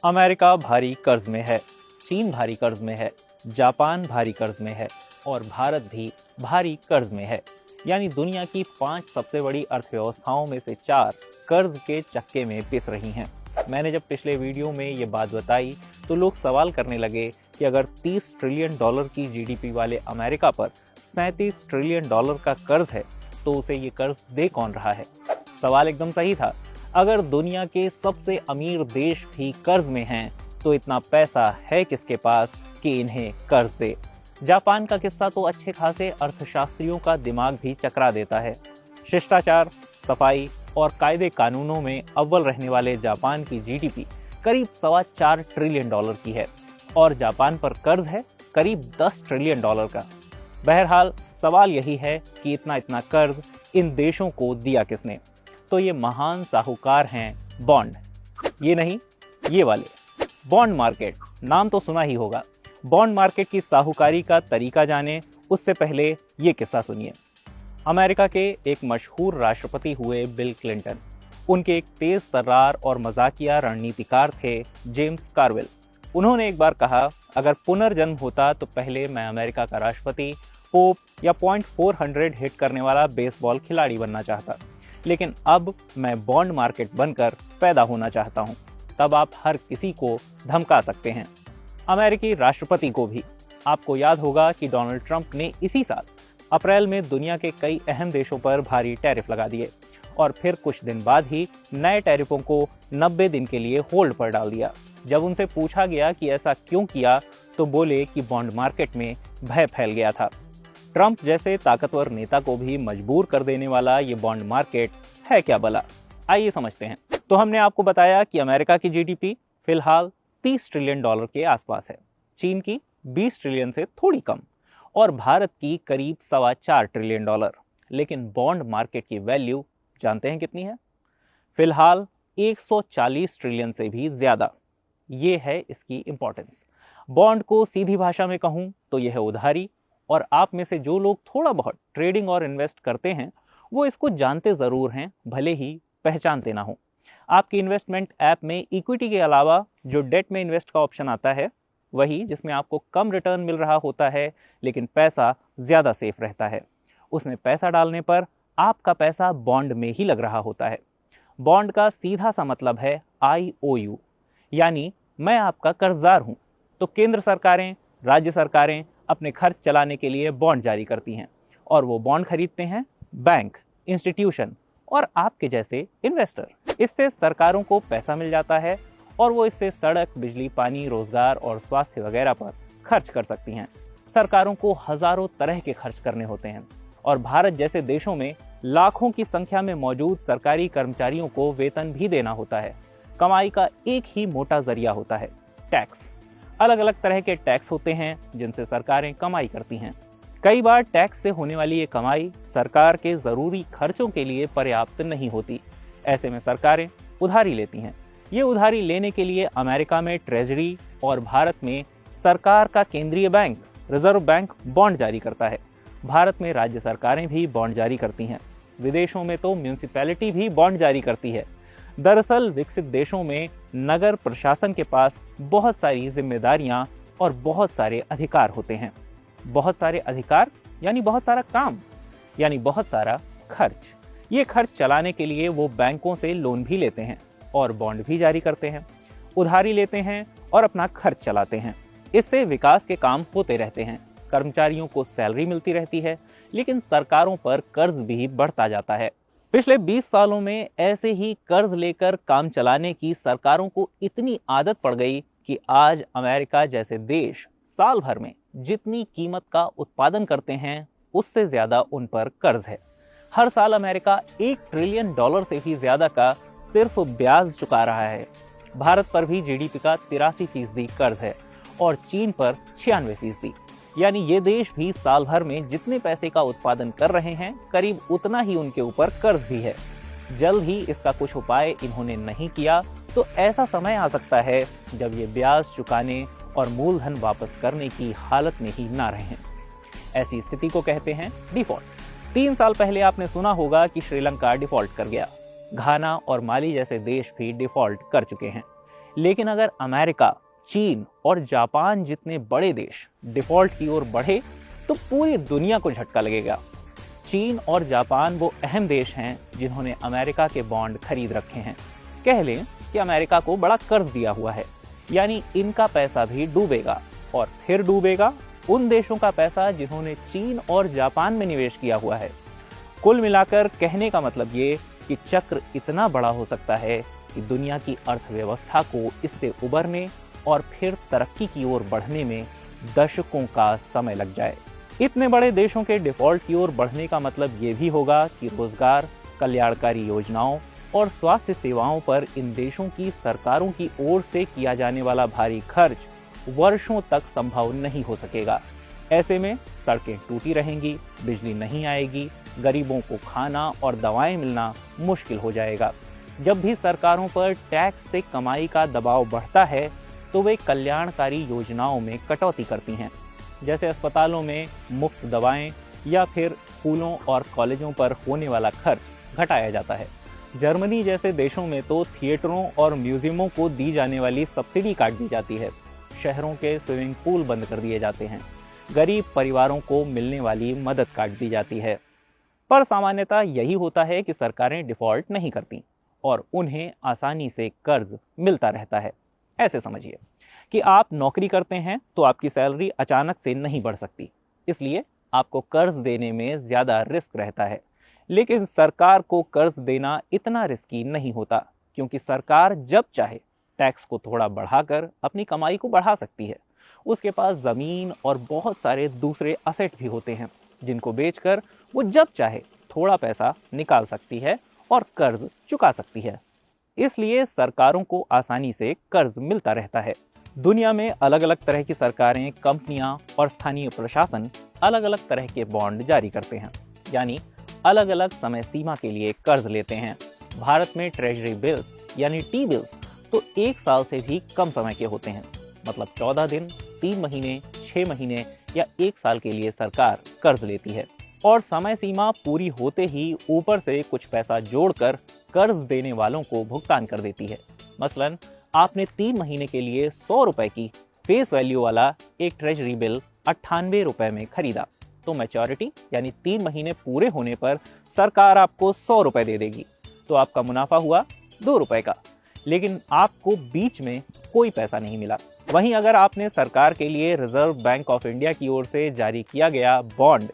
America भारी कर्ज में है, चीन भारी कर्ज में है, जापान भारी कर्ज में है और भारत भी भारी कर्ज में है। यानी दुनिया की 5 सबसे बड़ी अर्थव्यवस्थाओं में से 4 कर्ज के चक्के में पिस रही हैं। मैंने जब पिछले वीडियो में ये बात बताई तो लोग सवाल करने लगे कि अगर 30 ट्रिलियन डॉलर की जीडीपी वाले अमेरिका पर 37 ट्रिलियन डॉलर का कर्ज है तो उसे ये कर्ज दे कौन रहा है। सवाल एकदम सही था। अगर दुनिया के सबसे अमीर देश भी कर्ज में हैं तो इतना पैसा है किसके पास कि इन्हें कर्ज दे। जापान का किस्सा तो अच्छे खासे अर्थशास्त्रियों का दिमाग भी चकरा देता है। शिष्टाचार, सफाई और कायदे कानूनों में अव्वल रहने वाले जापान की जीडीपी करीब 4.25 ट्रिलियन डॉलर की है और जापान पर कर्ज है करीब 10 ट्रिलियन डॉलर का। बहरहाल सवाल यही है कि इतना कर्ज इन देशों को दिया किसने। तो ये महान साहूकार हैं बॉन्ड। ये नहीं, ये वाले बॉन्ड मार्केट, नाम तो सुना ही होगा। बॉन्ड मार्केट की साहूकारी का तरीका जाने उससे पहले ये किस्सा सुनिए। अमेरिका के एक मशहूर राष्ट्रपति हुए बिल क्लिंटन। उनके एक तेज तर्रार और मजाकिया रणनीतिकार थे जेम्स कार्विल। उन्होंने एक बार कहा, अगर पुनर्जन्म होता तो पहले मैं अमेरिका का राष्ट्रपति, पोप या .400 हिट करने वाला बेसबॉल खिलाड़ी बनना चाहता, लेकिन अब मैं बॉन्ड मार्केट बनकर पैदा होना चाहता हूं। तब आप हर किसी को धमका सकते हैं, अमेरिकी राष्ट्रपति को भी। आपको याद होगा कि डोनाल्ड ट्रंप ने इसी साल अप्रैल में दुनिया के कई अहम देशों पर भारी टैरिफ लगा दिए और फिर कुछ दिन बाद ही नए टैरिफों को 90 दिन के लिए होल्ड पर डाल दिया। जब उनसे पूछा गया कि ऐसा क्यों किया तो बोले कि बॉन्ड मार्केट में भय फैल गया था। ट्रंप जैसे ताकतवर नेता को भी मजबूर कर देने वाला ये बॉन्ड मार्केट है क्या भला, आइए समझते हैं। तो हमने आपको बताया कि अमेरिका की जीडीपी फिलहाल 30 ट्रिलियन डॉलर के आसपास है, चीन की 20 ट्रिलियन से थोड़ी कम और भारत की करीब 4.25 ट्रिलियन डॉलर। लेकिन बॉन्ड मार्केट की वैल्यू जानते हैं कितनी है? फिलहाल 140 ट्रिलियन से भी ज्यादा। ये है इसकी इंपॉर्टेंस। बॉन्ड को सीधी भाषा में कहूं तो यह है उधारी, और आप में से जो लोग थोड़ा बहुत ट्रेडिंग और इन्वेस्ट करते हैं वो इसको जानते ज़रूर हैं, भले ही पहचानते ना हो। आपकी इन्वेस्टमेंट ऐप में इक्विटी के अलावा जो डेट में इन्वेस्ट का ऑप्शन आता है, वही जिसमें आपको कम रिटर्न मिल रहा होता है लेकिन पैसा ज़्यादा सेफ रहता है, उसमें पैसा डालने पर आपका पैसा बॉन्ड में ही लग रहा होता है। बॉन्ड का सीधा सा मतलब है IOU, यानी मैं आपका कर्जदार हूँ। तो केंद्र सरकारें, राज्य सरकारें अपने खर्च चलाने के लिए बॉन्ड जारी करती हैं और वो बॉन्ड खरीदते हैं बैंक, इंस्टीट्यूशन और आपके जैसे इन्वेस्टर। इससे सरकारों को पैसा मिल जाता है और वो इससे सड़क, बिजली, पानी, रोजगार और स्वास्थ्य वगैरह पर खर्च कर सकती हैं। सरकारों को हजारों तरह के खर्च करने होते हैं और भारत जैसे देशों में लाखों की संख्या में मौजूद सरकारी कर्मचारियों को वेतन भी देना होता है। कमाई का एक ही मोटा जरिया होता है, टैक्स। अलग अलग तरह के टैक्स होते हैं जिनसे सरकारें कमाई करती हैं। कई बार टैक्स से होने वाली ये कमाई सरकार के जरूरी खर्चों के लिए पर्याप्त नहीं होती। ऐसे में सरकारें उधारी लेती हैं। ये उधारी लेने के लिए अमेरिका में ट्रेजरी और भारत में सरकार का केंद्रीय बैंक, रिजर्व बैंक बॉन्ड जारी करता है। भारत में राज्य सरकारें भी बॉन्ड जारी करती हैं। विदेशों में तो म्यूनिसिपैलिटी भी बॉन्ड जारी करती है। दरअसल विकसित देशों में नगर प्रशासन के पास बहुत सारी जिम्मेदारियां और बहुत सारे अधिकार होते हैं। बहुत सारे अधिकार यानी बहुत सारा काम, यानी बहुत सारा खर्च। ये खर्च चलाने के लिए वो बैंकों से लोन भी लेते हैं और बॉन्ड भी जारी करते हैं, उधारी लेते हैं और अपना खर्च चलाते हैं। इससे विकास के काम होते रहते हैं, कर्मचारियों को सैलरी मिलती रहती है, लेकिन सरकारों पर कर्ज भी बढ़ता जाता है। पिछले 20 सालों में ऐसे ही कर्ज लेकर काम चलाने की सरकारों को इतनी आदत पड़ गई कि आज अमेरिका जैसे देश साल भर में जितनी कीमत का उत्पादन करते हैं उससे ज्यादा उन पर कर्ज है। हर साल अमेरिका 1 ट्रिलियन डॉलर से भी ज्यादा का सिर्फ ब्याज चुका रहा है। भारत पर भी जीडीपी का 83% कर्ज है और चीन पर 96%। यानी ये देश भी साल भर में जितने पैसे का उत्पादन कर रहे हैं करीब उतना ही उनके ऊपर कर्ज भी है। जल्द ही इसका कुछ उपाय इन्होंने नहीं किया तो ऐसा समय आ सकता है जब ये ब्याज चुकाने और मूलधन वापस करने की हालत में ही ना रहें। ऐसी स्थिति को कहते हैं डिफॉल्ट। 3 साल पहले आपने सुना होगा कि श्रीलंका डिफॉल्ट कर गया। घाना और माली जैसे देश भी डिफॉल्ट कर चुके हैं। लेकिन अगर अमेरिका, चीन और जापान जितने बड़े देश डिफॉल्ट की ओर बढ़े तो पूरी दुनिया को झटका लगेगा। चीन और जापान वो अहम देश हैं जिन्होंने अमेरिका के बॉन्ड खरीद रखे हैं। कह लें कि अमेरिका को बड़ा कर्ज दिया हुआ है, यानी इनका पैसा भी डूबेगा और फिर डूबेगा उन देशों का पैसा जिन्होंने चीन और जापान में निवेश किया हुआ है। कुल मिलाकर कहने का मतलब ये कि चक्र इतना बड़ा हो सकता है कि दुनिया की अर्थव्यवस्था को इससे उबरने और फिर तरक्की की ओर बढ़ने में दशकों का समय लग जाए। इतने बड़े देशों के डिफॉल्ट की ओर बढ़ने का मतलब ये भी होगा कि रोजगार, कल्याणकारी योजनाओं और स्वास्थ्य सेवाओं पर इन देशों की सरकारों की ओर से किया जाने वाला भारी खर्च वर्षों तक संभव नहीं हो सकेगा। ऐसे में सड़कें टूटी रहेंगी, बिजली नहीं आएगी, गरीबों को खाना और दवाएं मिलना मुश्किल हो जाएगा। जब भी सरकारों पर टैक्स से कमाई का दबाव बढ़ता है तो वे कल्याणकारी योजनाओं में कटौती करती हैं, जैसे अस्पतालों में मुफ्त दवाएं या फिर स्कूलों और कॉलेजों पर होने वाला खर्च घटाया जाता है। जर्मनी जैसे देशों में तो थिएटरों और म्यूजियमों को दी जाने वाली सब्सिडी काट दी जाती है, शहरों के स्विमिंग पूल बंद कर दिए जाते हैं, गरीब परिवारों को मिलने वाली मदद काट दी जाती है। पर सामान्यतः यही होता है कि सरकारें डिफॉल्ट नहीं करती और उन्हें आसानी से कर्ज मिलता रहता है। ऐसे समझिए कि आप नौकरी करते हैं तो आपकी सैलरी अचानक से नहीं बढ़ सकती, इसलिए आपको कर्ज देने में ज़्यादा रिस्क रहता है। लेकिन सरकार को कर्ज देना इतना रिस्की नहीं होता, क्योंकि सरकार जब चाहे टैक्स को थोड़ा बढ़ाकर अपनी कमाई को बढ़ा सकती है। उसके पास ज़मीन और बहुत सारे दूसरे असेट भी होते हैं जिनको बेचकर वो जब चाहे थोड़ा पैसा निकाल सकती है और कर्ज चुका सकती है। इसलिए सरकारों को आसानी से कर्ज मिलता रहता है। दुनिया में अलग अलग तरह की सरकारें, कंपनियां और स्थानीय प्रशासन अलग अलग तरह के बॉन्ड जारी करते हैं, यानी अलग अलग समय सीमा के लिए कर्ज लेते हैं। भारत में ट्रेजरी बिल्स यानी टी बिल्स तो 1 साल से भी कम समय के होते हैं, मतलब 14 दिन, 3 महीने, 6 महीने या 1 साल के लिए सरकार कर्ज लेती है और समय सीमा पूरी होते ही ऊपर से कुछ पैसा जोड़कर कर्ज देने वालों को भुगतान कर देती है। मसलन आपने 3 महीने के लिए 100 रुपए की फेस वैल्यू वाला एक ट्रेजरी बिल 98 रुपए में खरीदा, तो मैच्योरिटी यानी 3 महीने पूरे होने पर सरकार आपको 100 रुपए दे देगी, तो आपका मुनाफा हुआ 2 रुपए का, लेकिन आपको बीच में कोई पैसा नहीं मिला। वहीं अगर आपने सरकार के लिए रिजर्व बैंक ऑफ इंडिया की ओर से जारी किया गया बॉन्ड,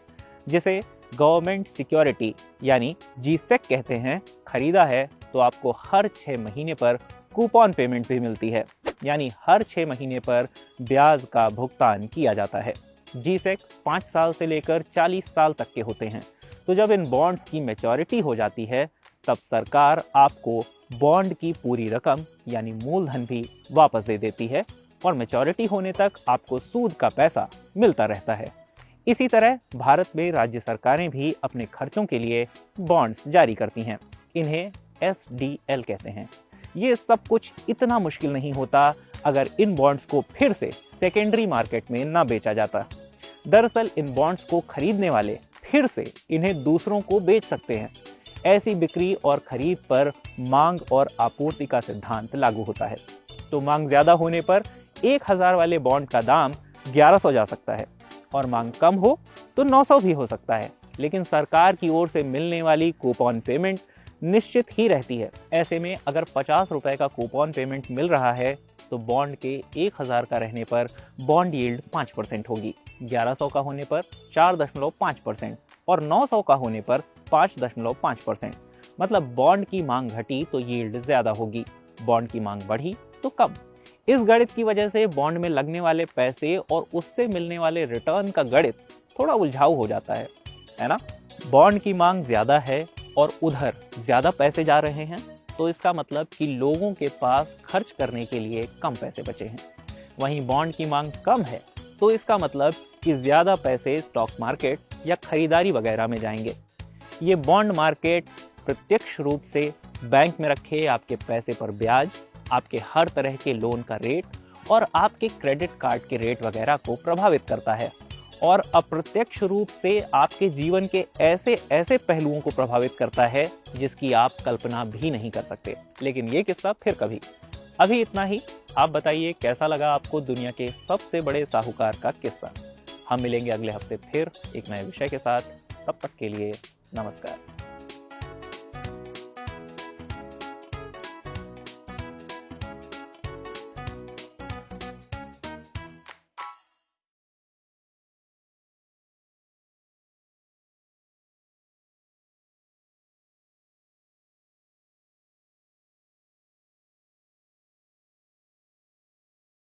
जिसे गवर्नमेंट सिक्योरिटी यानी जीसेक कहते हैं, खरीदा है, तो आपको हर 6 महीने पर कूपन पेमेंट भी मिलती है, यानी हर 6 महीने पर ब्याज का भुगतान किया जाता है। जीसेक 5 साल से लेकर 40 साल तक के होते हैं। तो जब इन बॉन्ड्स की मैच्योरिटी हो जाती है तब सरकार आपको बॉन्ड की पूरी रकम यानी मूलधन भी वापस दे देती है और मैच्योरिटी होने तक आपको सूद का पैसा मिलता रहता है। इसी तरह भारत में राज्य सरकारें भी अपने खर्चों के लिए बॉन्ड्स जारी करती हैं। इन्हें SDL कहते हैं। ये सब कुछ इतना मुश्किल नहीं होता अगर इन बॉन्ड्स को फिर से सेकेंडरी मार्केट में ना बेचा जाता। दरअसल इन बॉन्ड्स को खरीदने वाले फिर से इन्हें दूसरों को बेच सकते हैं। ऐसी बिक्री और खरीद पर मांग और आपूर्ति का सिद्धांत लागू होता है। तो मांग ज्यादा होने पर 1000 वाले बॉन्ड का दाम 1100 जा सकता है और मांग कम हो तो 900 भी हो सकता है, लेकिन सरकार की ओर से मिलने वाली कूपन पेमेंट निश्चित ही रहती है। ऐसे में अगर 50 रुपए का कूपन पेमेंट मिल रहा है तो बॉन्ड के 1000 का रहने पर बॉन्ड यील्ड 5% होगी, 1100 का होने पर 4.5% और 900 का होने पर 5.5%। मतलब बॉन्ड की मांग घटी तो यील्ड ज्यादा होगी, बॉन्ड की मांग बढ़ी तो कम। इस गणित की वजह से बॉन्ड में लगने वाले पैसे और उससे मिलने वाले रिटर्न का गणित थोड़ा उलझाऊ हो जाता है ना। बॉन्ड की मांग ज्यादा है और उधर ज्यादा पैसे जा रहे हैं, तो इसका मतलब कि लोगों के पास खर्च करने के लिए कम पैसे बचे हैं। वहीं बॉन्ड की मांग कम है तो इसका मतलब कि ज्यादा पैसे स्टॉक मार्केट या खरीदारी वगैरह में जाएंगे। ये बॉन्ड मार्केट प्रत्यक्ष रूप से बैंक में रखे आपके पैसे पर ब्याज, आपके हर तरह के लोन का रेट और आपके क्रेडिट कार्ड के रेट वगैरह को प्रभावित करता है और अप्रत्यक्ष रूप से आपके जीवन के ऐसे ऐसे पहलुओं को प्रभावित करता है जिसकी आप कल्पना भी नहीं कर सकते। लेकिन ये किस्सा फिर कभी। अभी इतना ही। आप बताइए कैसा लगा आपको दुनिया के सबसे बड़े साहूकार का किस्सा। हम मिलेंगे अगले हफ्ते फिर एक नए विषय के साथ। तब तक के लिए नमस्कार।